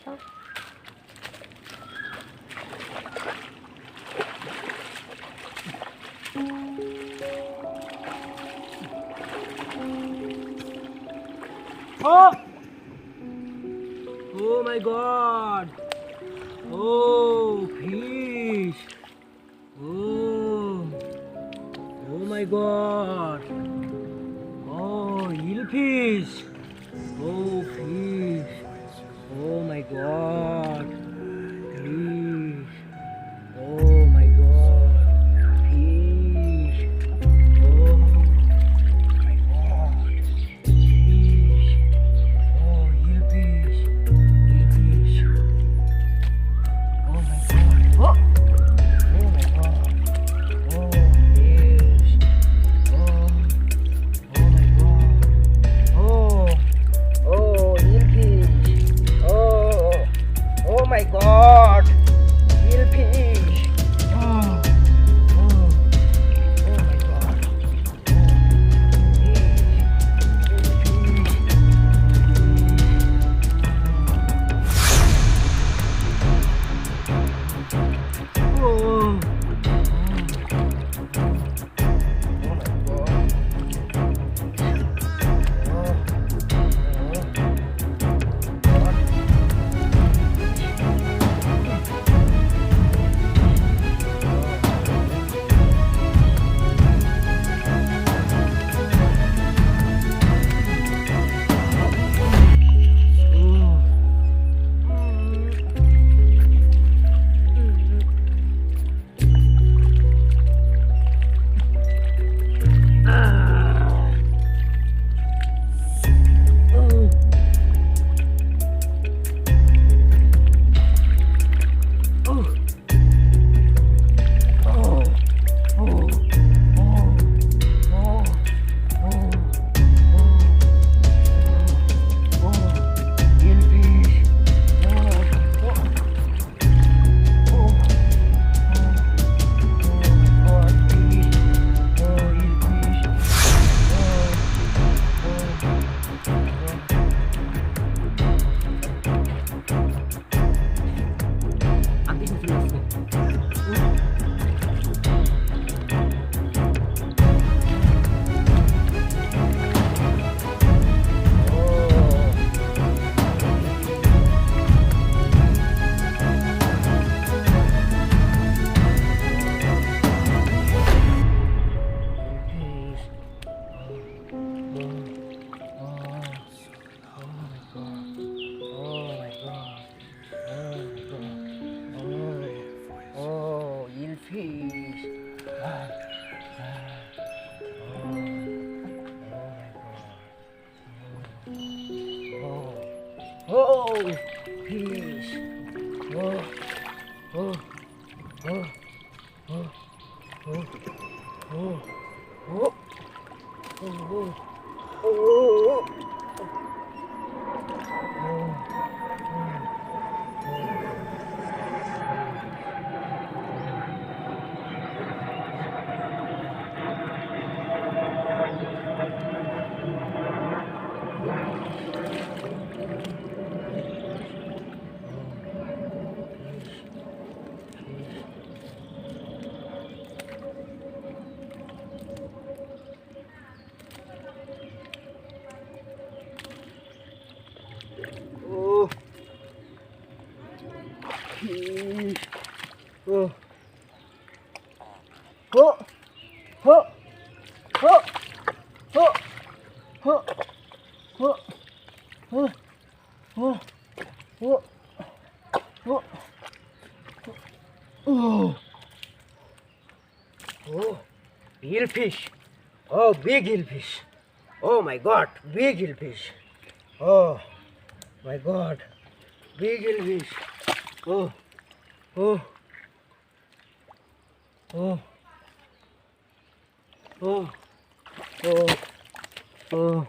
있어? Oh! Oh my God! Oh, fish! Oh! Oh my God! Oh, eel fish! Oh, fish! Oh my God! Fish! Oh my God! Fish! Oh my God! Fish! Oh, eel fish! Eel fish! Oh my God! Oh! Oh my God! Oh, fish! Oh! Oh my God! Oh! Oh, eel fish! Oh! Oh my God! Eel fish! Oh! Oh! Oh my God! Oh! Fish. Oh, fish. Oh, oh, oh, oh, oh, oh, oh, oh, oh, oh, fish. Oh, oh, oh, oh, oh, oh, oh, oh, oh, oh, oh, oh, oh, eel fish. Oh, big eel fish. Oh my God, big eel fish. Oh my God, big eel fish. Oh, oh, oh, oh, oh, oh.